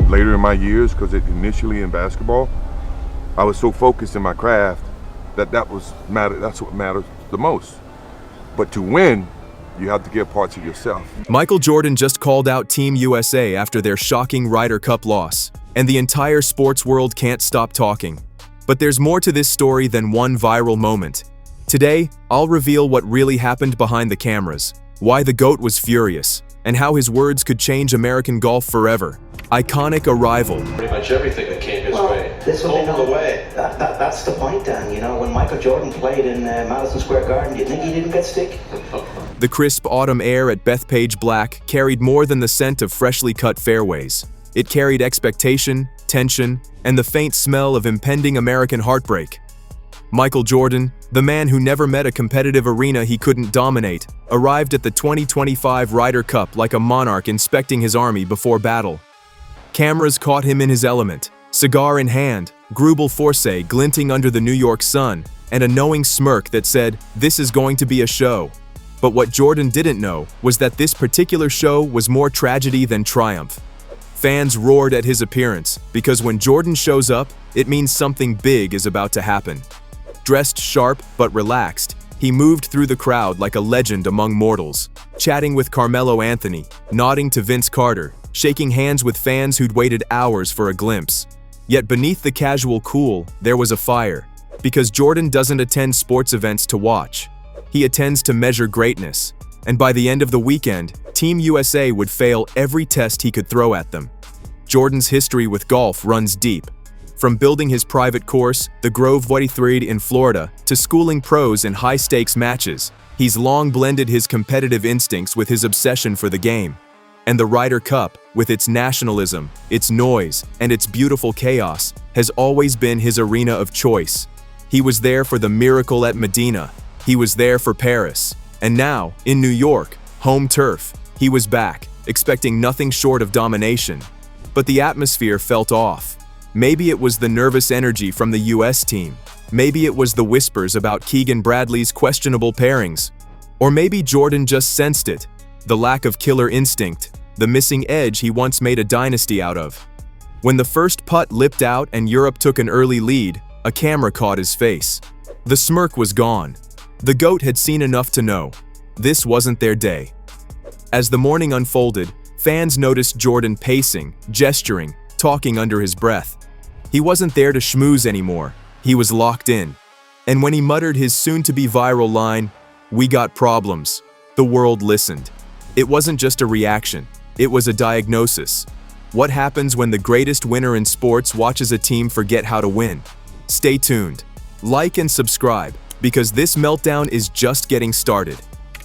later in my years, because initially in basketball, I was so focused in my craft that's what matters the most. But to win, you have to give parts of yourself. Michael Jordan just called out Team USA after their shocking Ryder Cup loss, and the entire sports world can't stop talking. But there's more to this story than one viral moment. Today, I'll reveal what really happened behind the cameras, why the GOAT was furious, and how his words could change American golf forever. Iconic arrival. Pretty much everything that came his way. This will be the way. That's the point, Dan. You know, when Michael Jordan played in Madison Square Garden, do you think he didn't get stick? The crisp autumn air at Bethpage Black carried more than the scent of freshly cut fairways. It carried expectation, tension, and the faint smell of impending American heartbreak. Michael Jordan, the man who never met a competitive arena he couldn't dominate, arrived at the 2025 Ryder Cup like a monarch inspecting his army before battle. Cameras caught him in his element, cigar in hand, Grubel Force glinting under the New York sun, and a knowing smirk that said, "This is going to be a show." But what Jordan didn't know was that this particular show was more tragedy than triumph. Fans roared at his appearance, because when Jordan shows up, it means something big is about to happen. Dressed sharp but relaxed, he moved through the crowd like a legend among mortals, chatting with Carmelo Anthony, nodding to Vince Carter, shaking hands with fans who'd waited hours for a glimpse. Yet beneath the casual cool, there was a fire, because Jordan doesn't attend sports events to watch. He attends to measure greatness, and by the end of the weekend, Team USA would fail every test he could throw at them. Jordan's history with golf runs deep. From building his private course, the Grove 43 in Florida, to schooling pros in high-stakes matches, he's long blended his competitive instincts with his obsession for the game. And the Ryder Cup, with its nationalism, its noise, and its beautiful chaos, has always been his arena of choice. He was there for the miracle at Medina. He was there for Paris. And now, in New York, home turf, he was back, expecting nothing short of domination. But the atmosphere felt off. Maybe it was the nervous energy from the US team. Maybe it was the whispers about Keegan Bradley's questionable pairings. Or maybe Jordan just sensed it. The lack of killer instinct, the missing edge he once made a dynasty out of. When the first putt lipped out and Europe took an early lead, a camera caught his face. The smirk was gone. The GOAT had seen enough to know. This wasn't their day. As the morning unfolded, fans noticed Jordan pacing, gesturing, talking under his breath. He wasn't there to schmooze anymore. He was locked in. And when he muttered his soon-to-be viral line, "We got problems," the world listened. It wasn't just a reaction. It was a diagnosis. What happens when the greatest winner in sports watches a team forget how to win? Stay tuned. Like and subscribe, because this meltdown is just getting started.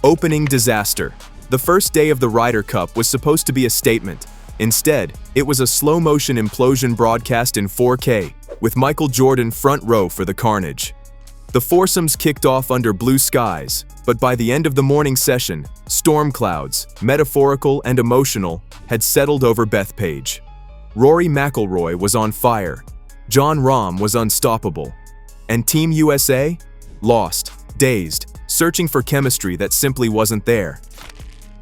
Opening disaster. The first day of the Ryder Cup was supposed to be a statement. Instead, it was a slow-motion implosion broadcast in 4K, with Michael Jordan front row for the carnage. The foursomes kicked off under blue skies, but by the end of the morning session, storm clouds, metaphorical and emotional, had settled over Bethpage. Rory McIlroy was on fire. Jon Rahm was unstoppable. And Team USA? Lost, dazed, searching for chemistry that simply wasn't there.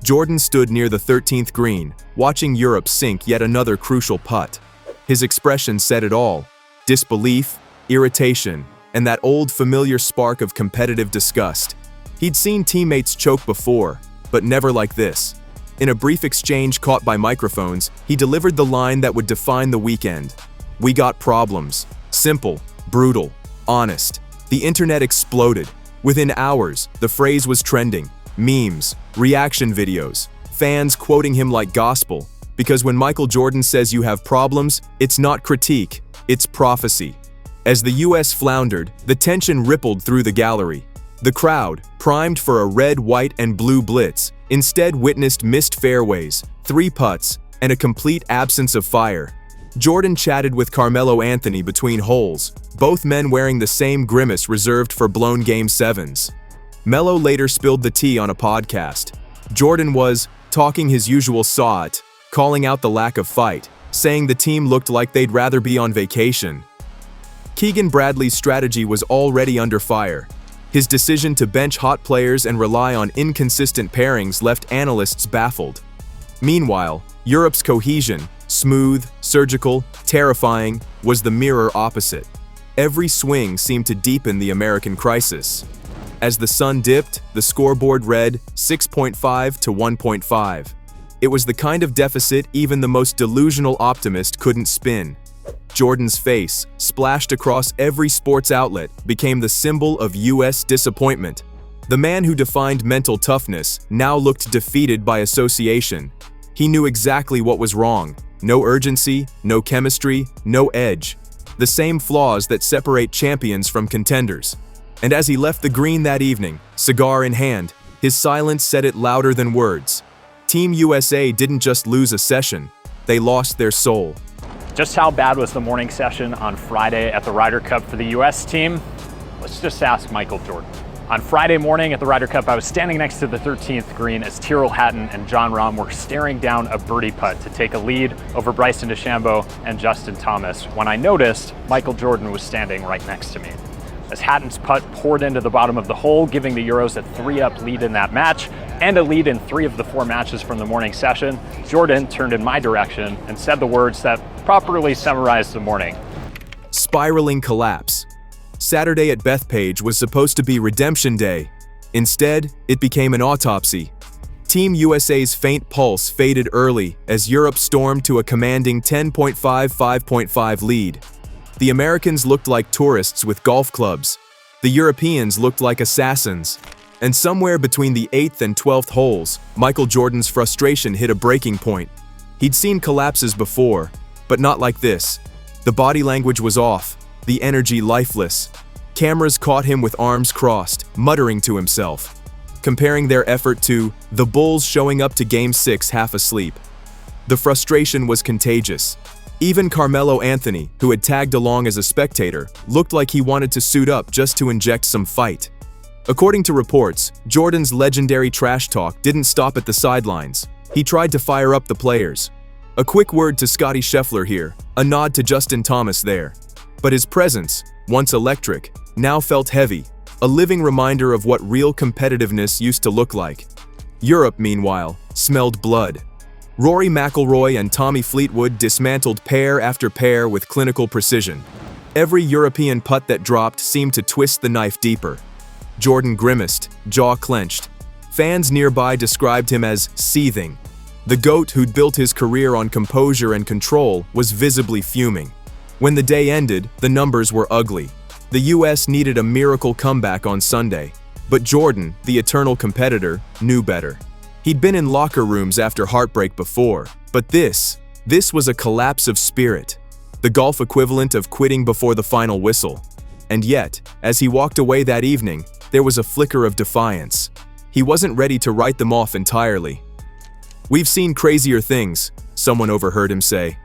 Jordan stood near the 13th green, watching Europe sink yet another crucial putt. His expression said it all: disbelief, irritation, and that old familiar spark of competitive disgust. He'd seen teammates choke before, but never like this. In a brief exchange caught by microphones, he delivered the line that would define the weekend. "We got problems." Simple, brutal, honest. The internet exploded. Within hours, the phrase was trending. Memes, reaction videos, fans quoting him like gospel. Because when Michael Jordan says you have problems, it's not critique, it's prophecy. As the US floundered, the tension rippled through the gallery. The crowd, primed for a red, white, and blue blitz, instead witnessed missed fairways, 3 putts, and a complete absence of fire. Jordan chatted with Carmelo Anthony between holes, both men wearing the same grimace reserved for blown Game 7s. Melo later spilled the tea on a podcast. Jordan was talking his usual saw it, calling out the lack of fight, saying the team looked like they'd rather be on vacation. Keegan Bradley's strategy was already under fire. His decision to bench hot players and rely on inconsistent pairings left analysts baffled. Meanwhile, Europe's cohesion, smooth, surgical, terrifying, was the mirror opposite. Every swing seemed to deepen the American crisis. As the sun dipped, the scoreboard read 6.5 to 1.5. It was the kind of deficit even the most delusional optimist couldn't spin. Jordan's face, splashed across every sports outlet, became the symbol of U.S. disappointment. The man who defined mental toughness now looked defeated by association. He knew exactly what was wrong. No urgency, no chemistry, no edge. The same flaws that separate champions from contenders. And as he left the green that evening, cigar in hand, his silence said it louder than words. Team USA didn't just lose a session, they lost their soul. Just how bad was the morning session on Friday at the Ryder Cup for the US team? Let's just ask Michael Jordan. On Friday morning at the Ryder Cup, I was standing next to the 13th green as Tyrrell Hatton and Jon Rahm were staring down a birdie putt to take a lead over Bryson DeChambeau and Justin Thomas when I noticed Michael Jordan was standing right next to me. As Hatton's putt poured into the bottom of the hole, giving the Euros a 3-up lead in that match and a lead in 3 of the 4 matches from the morning session, Jordan turned in my direction and said the words that properly summarized the morning. Spiraling collapse. Saturday at Bethpage was supposed to be redemption day. Instead, it became an autopsy. Team USA's faint pulse faded early as Europe stormed to a commanding 10.5-5.5 lead. The Americans looked like tourists with golf clubs. The Europeans looked like assassins. And somewhere between the 8th and 12th holes, Michael Jordan's frustration hit a breaking point. He'd seen collapses before, but not like this. The body language was off, the energy lifeless. Cameras caught him with arms crossed, muttering to himself, comparing their effort to the Bulls showing up to Game 6 half asleep. The frustration was contagious. Even Carmelo Anthony, who had tagged along as a spectator, looked like he wanted to suit up just to inject some fight. According to reports, Jordan's legendary trash talk didn't stop at the sidelines. He tried to fire up the players. A quick word to Scottie Scheffler here, a nod to Justin Thomas there. But his presence, once electric, now felt heavy, a living reminder of what real competitiveness used to look like. Europe, meanwhile, smelled blood. Rory McIlroy and Tommy Fleetwood dismantled pair after pair with clinical precision. Every European putt that dropped seemed to twist the knife deeper. Jordan grimaced, jaw clenched. Fans nearby described him as seething. The GOAT who'd built his career on composure and control was visibly fuming. When the day ended, the numbers were ugly. The US needed a miracle comeback on Sunday. But Jordan, the eternal competitor, knew better. He'd been in locker rooms after heartbreak before, but this was a collapse of spirit. The golf equivalent of quitting before the final whistle. And yet, as he walked away that evening, there was a flicker of defiance. He wasn't ready to write them off entirely. "We've seen crazier things," someone overheard him say.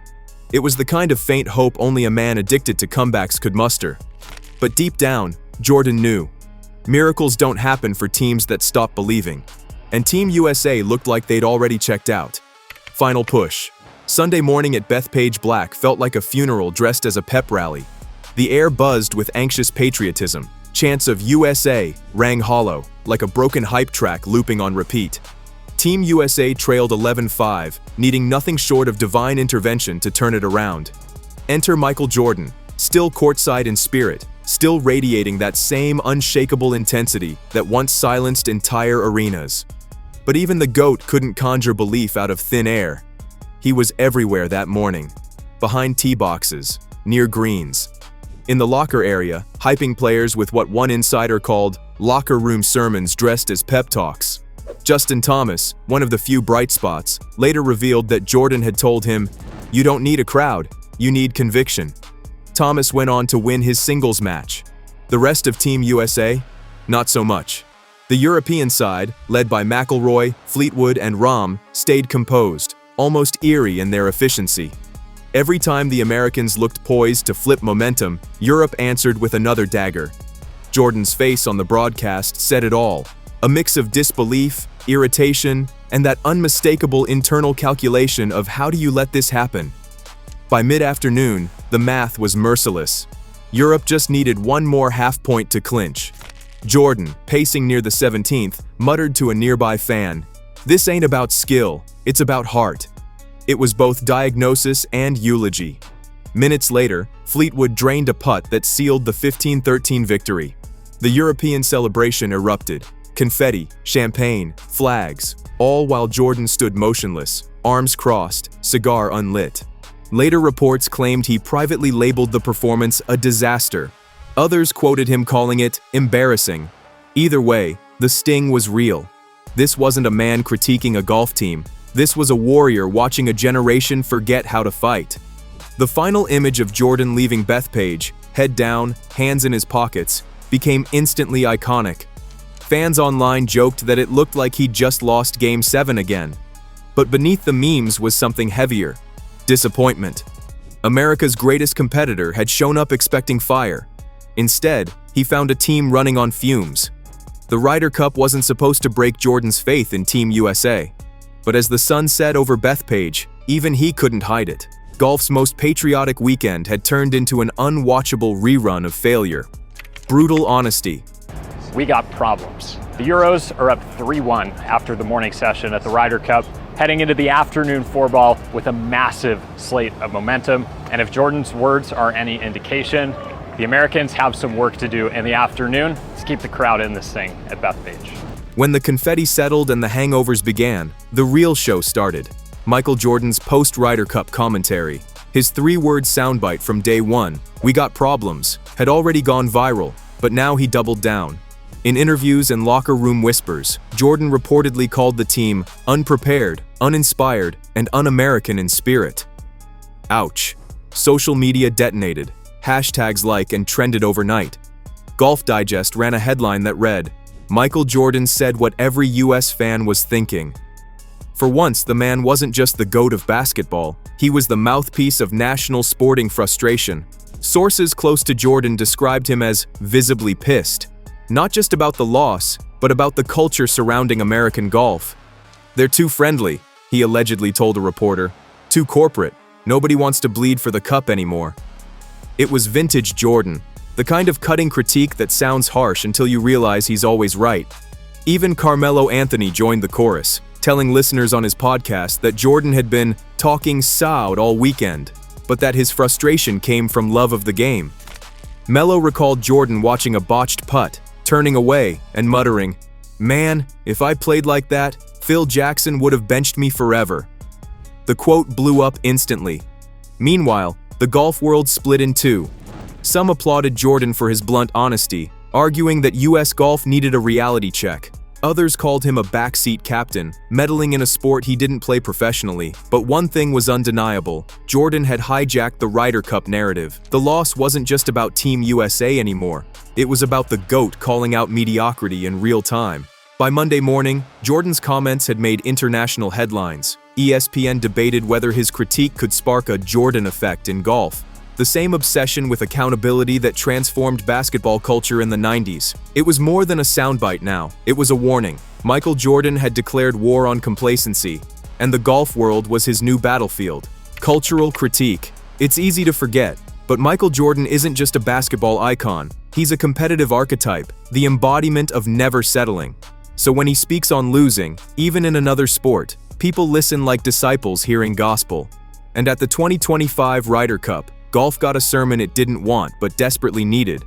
It was the kind of faint hope only a man addicted to comebacks could muster. But deep down, Jordan knew. Miracles don't happen for teams that stop believing. And Team USA looked like they'd already checked out. Final push. Sunday morning at Bethpage Black felt like a funeral dressed as a pep rally. The air buzzed with anxious patriotism. Chants of USA rang hollow, like a broken hype track looping on repeat. Team USA trailed 11-5, needing nothing short of divine intervention to turn it around. Enter Michael Jordan, still courtside in spirit, still radiating that same unshakable intensity that once silenced entire arenas. But even the GOAT couldn't conjure belief out of thin air. He was everywhere that morning, behind tee boxes, near greens, in the locker area, hyping players with what one insider called locker room sermons dressed as pep talks. Justin Thomas, one of the few bright spots, later revealed that Jordan had told him, "You don't need a crowd, you need conviction." Thomas went on to win his singles match. The rest of Team USA? Not so much. The European side, led by McIlroy, Fleetwood, and Rahm, stayed composed, almost eerie in their efficiency. Every time the Americans looked poised to flip momentum, Europe answered with another dagger. Jordan's face on the broadcast said it all, a mix of disbelief, irritation, and that unmistakable internal calculation of how do you let this happen? By mid-afternoon, the math was merciless. Europe just needed one more half point to clinch. Jordan, pacing near the 17th, muttered to a nearby fan, "This ain't about skill, it's about heart." It was both diagnosis and eulogy. Minutes later, Fleetwood drained a putt that sealed the 15-13 victory. The European celebration erupted. Confetti, champagne, flags, all while Jordan stood motionless, arms crossed, cigar unlit. Later reports claimed he privately labeled the performance a disaster. Others quoted him calling it embarrassing. Either way, the sting was real. This wasn't a man critiquing a golf team. This was a warrior watching a generation forget how to fight. The final image of Jordan leaving Bethpage, head down, hands in his pockets, became instantly iconic. Fans online joked that it looked like he'd just lost Game 7 again. But beneath the memes was something heavier: disappointment. America's greatest competitor had shown up expecting fire. Instead, he found a team running on fumes. The Ryder Cup wasn't supposed to break Jordan's faith in Team USA. But as the sun set over Bethpage, even he couldn't hide it. Golf's most patriotic weekend had turned into an unwatchable rerun of failure. Brutal honesty. We got problems. The Euros are up 3-1 after the morning session at the Ryder Cup, heading into the afternoon four-ball with a massive slate of momentum. And if Jordan's words are any indication, the Americans have some work to do in the afternoon. Let's keep the crowd in this thing at Bethpage. When the confetti settled and the hangovers began, the real show started. Michael Jordan's post-Ryder Cup commentary. His three-word soundbite from day one, "We got problems," had already gone viral, but now he doubled down. In interviews and locker room whispers, Jordan reportedly called the team unprepared, uninspired, and un-American in spirit. Ouch. Social media detonated. Hashtags like and trended overnight. Golf Digest ran a headline that read, "Michael Jordan said what every US fan was thinking." For once, the man wasn't just the GOAT of basketball, he was the mouthpiece of national sporting frustration. Sources close to Jordan described him as visibly pissed. Not just about the loss, but about the culture surrounding American golf. "They're too friendly," he allegedly told a reporter. "Too corporate. Nobody wants to bleed for the cup anymore." It was vintage Jordan, the kind of cutting critique that sounds harsh until you realize he's always right. Even Carmelo Anthony joined the chorus, telling listeners on his podcast that Jordan had been talking soud all weekend, but that his frustration came from love of the game. Melo recalled Jordan watching a botched putt, turning away and muttering, "Man, if I played like that, Phil Jackson would have benched me forever." The quote blew up instantly. Meanwhile, the golf world split in two. Some applauded Jordan for his blunt honesty, arguing that US golf needed a reality check. Others called him a backseat captain, meddling in a sport he didn't play professionally. But one thing was undeniable: Jordan had hijacked the Ryder Cup narrative. The loss wasn't just about Team USA anymore. It was about the GOAT calling out mediocrity in real time. By Monday morning, Jordan's comments had made international headlines. ESPN debated whether his critique could spark a Jordan effect in golf. The same obsession with accountability that transformed basketball culture in the 90s. It was more than a soundbite now. It was a warning. Michael Jordan had declared war on complacency, and the golf world was his new battlefield. Cultural critique. It's easy to forget, but Michael Jordan isn't just a basketball icon. He's a competitive archetype, the embodiment of never settling. So when he speaks on losing, even in another sport, people listen like disciples hearing gospel. And at the 2025 Ryder Cup, golf got a sermon it didn't want but desperately needed.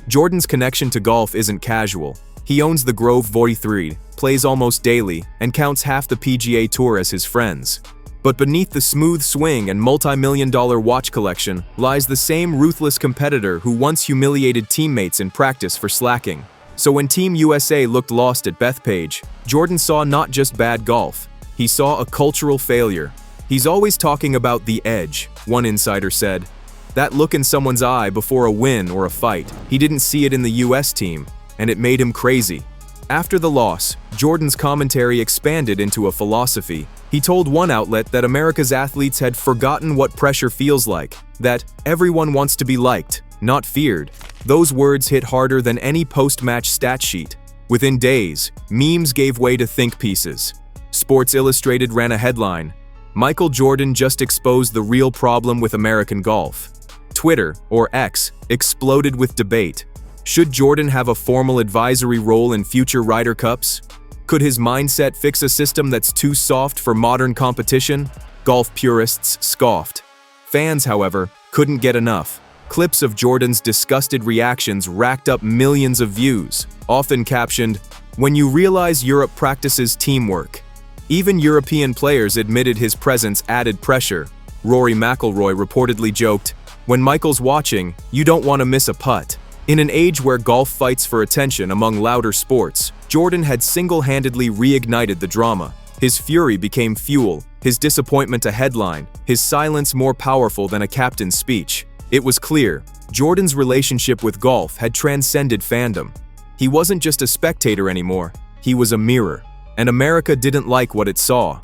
Jordan's connection to golf isn't casual. He owns the Grove 43, plays almost daily, and counts half the PGA Tour as his friends. But beneath the smooth swing and multi-million-dollar watch collection lies the same ruthless competitor who once humiliated teammates in practice for slacking. So when Team USA looked lost at Bethpage, Jordan saw not just bad golf, he saw a cultural failure. "He's always talking about the edge," one insider said. That look in someone's eye before a win or a fight. He didn't see it in the US team, and it made him crazy. After the loss, Jordan's commentary expanded into a philosophy. He told one outlet that America's athletes had forgotten what pressure feels like, that everyone wants to be liked, not feared. Those words hit harder than any post-match stat sheet. Within days, memes gave way to think pieces. Sports Illustrated ran a headline, "Michael Jordan just exposed the real problem with American golf." Twitter, or X, exploded with debate. Should Jordan have a formal advisory role in future Ryder Cups? Could his mindset fix a system that's too soft for modern competition? Golf purists scoffed. Fans, however, couldn't get enough. Clips of Jordan's disgusted reactions racked up millions of views, often captioned, "When you realize Europe practices teamwork." Even European players admitted his presence added pressure. Rory McIlroy reportedly joked, "When Michael's watching, you don't want to miss a putt." In an age where golf fights for attention among louder sports, Jordan had single-handedly reignited the drama. His fury became fuel, his disappointment a headline, his silence more powerful than a captain's speech. It was clear, Jordan's relationship with golf had transcended fandom. He wasn't just a spectator anymore, he was a mirror. And America didn't like what it saw.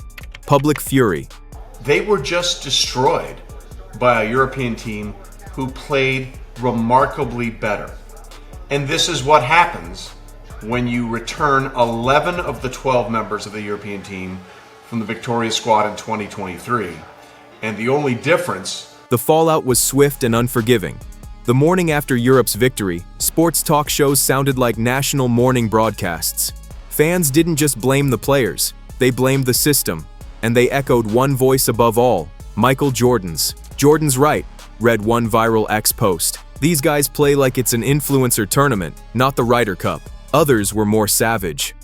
Public fury. They were just destroyed by a European team who played remarkably better. And this is what happens when you return 11 of the 12 members of the European team from the victorious squad in 2023. And the only difference... The fallout was swift and unforgiving. The morning after Europe's victory, sports talk shows sounded like national morning broadcasts. Fans didn't just blame the players, they blamed the system. And they echoed one voice above all, Michael Jordan's. "Jordan's right," read one viral X post. "These guys play like it's an influencer tournament, not the Ryder Cup." Others were more savage.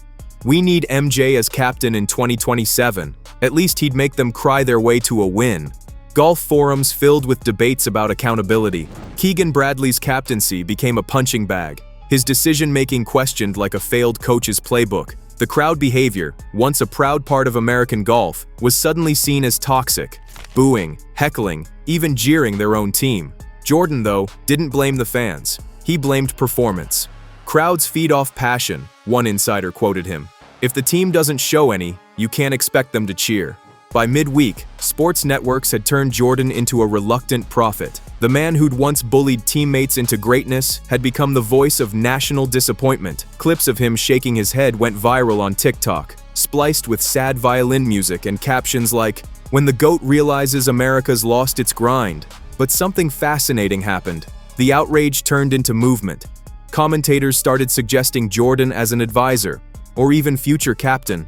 "We need MJ as captain in 2027. At least he'd make them cry their way to a win." Golf forums filled with debates about accountability. Keegan Bradley's captaincy became a punching bag, his decision-making questioned like a failed coach's playbook. The crowd behavior, once a proud part of American golf, was suddenly seen as toxic, booing, heckling, even jeering their own team. Jordan, though, didn't blame the fans. He blamed performance. "Crowds feed off passion," one insider quoted him. "If the team doesn't show any, you can't expect them to cheer." By midweek, sports networks had turned Jordan into a reluctant prophet. The man who'd once bullied teammates into greatness had become the voice of national disappointment. Clips of him shaking his head went viral on TikTok, spliced with sad violin music and captions like, "When the GOAT realizes America's lost its grind." But something fascinating happened. The outrage turned into movement. Commentators started suggesting Jordan as an advisor, or even future captain.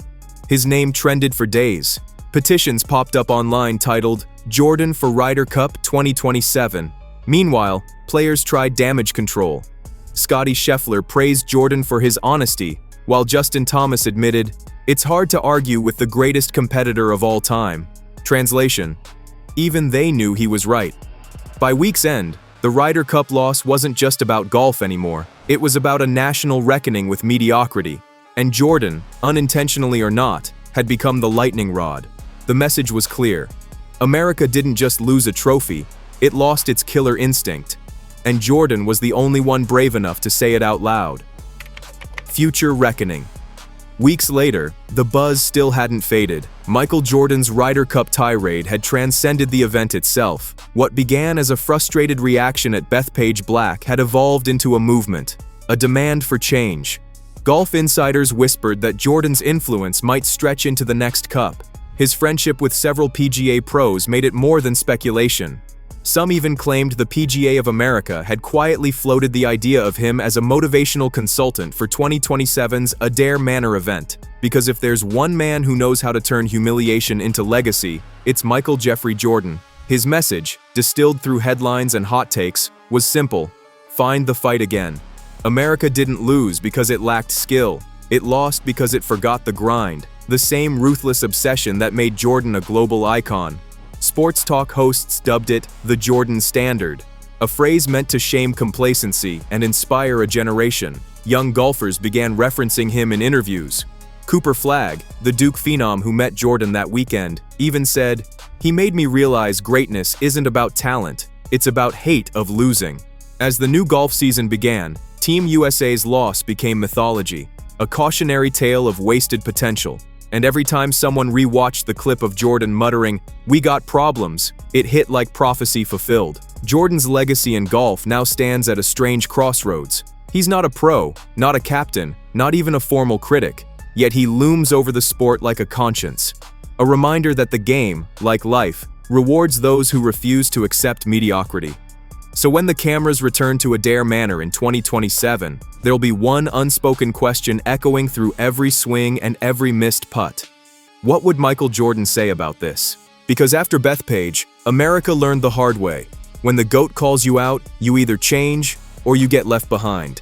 His name trended for days. Petitions popped up online titled, "Jordan for Ryder Cup 2027. Meanwhile, players tried damage control. Scotty Scheffler praised Jordan for his honesty, while Justin Thomas admitted, "It's hard to argue with the greatest competitor of all time." Translation: even they knew he was right. By week's end, the Ryder Cup loss wasn't just about golf anymore. It was about a national reckoning with mediocrity. And Jordan, unintentionally or not, had become the lightning rod. The message was clear. America didn't just lose a trophy, it lost its killer instinct. And Jordan was the only one brave enough to say it out loud. Future reckoning. Weeks later, the buzz still hadn't faded. Michael Jordan's Ryder Cup tirade had transcended the event itself. What began as a frustrated reaction at Bethpage Black had evolved into a movement, a demand for change. Golf insiders whispered that Jordan's influence might stretch into the next cup. His friendship with several PGA pros made it more than speculation. Some even claimed the PGA of America had quietly floated the idea of him as a motivational consultant for 2027's Adair Manor event. Because if there's one man who knows how to turn humiliation into legacy, it's Michael Jeffrey Jordan. His message, distilled through headlines and hot takes, was simple: find the fight again. America didn't lose because it lacked skill. It lost because it forgot the grind. The same ruthless obsession that made Jordan a global icon. Sports talk hosts dubbed it the Jordan Standard, a phrase meant to shame complacency and inspire a generation. Young golfers began referencing him in interviews. Cooper Flagg, the Duke phenom who met Jordan that weekend, even said, "He made me realize greatness isn't about talent, it's about hate of losing." As the new golf season began, Team USA's loss became mythology, a cautionary tale of wasted potential. And every time someone rewatched the clip of Jordan muttering, "We got problems," it hit like prophecy fulfilled. Jordan's legacy in golf now stands at a strange crossroads. He's not a pro, not a captain, not even a formal critic, yet he looms over the sport like a conscience. A reminder that the game, like life, rewards those who refuse to accept mediocrity. So when the cameras return to Adair Manor in 2027, there'll be one unspoken question echoing through every swing and every missed putt. What would Michael Jordan say about this? Because after Bethpage, America learned the hard way. When the GOAT calls you out, you either change or you get left behind.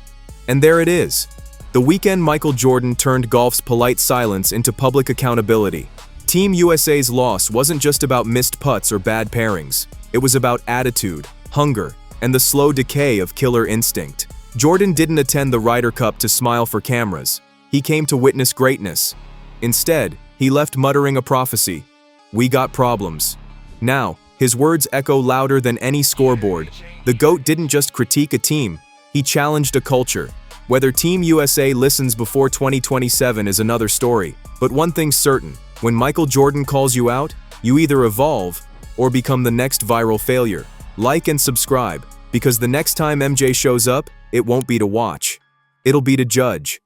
And there it is. The weekend Michael Jordan turned golf's polite silence into public accountability. Team USA's loss wasn't just about missed putts or bad pairings. It was about attitude, hunger, and the slow decay of killer instinct. Jordan didn't attend the Ryder Cup to smile for cameras. He came to witness greatness. Instead, he left muttering a prophecy. We got problems. Now, his words echo louder than any scoreboard. The GOAT didn't just critique a team, he challenged a culture. Whether Team USA listens before 2027 is another story, but one thing's certain, when Michael Jordan calls you out, you either evolve or become the next viral failure. Like and subscribe, because the next time MJ shows up, it won't be to watch. It'll be to judge.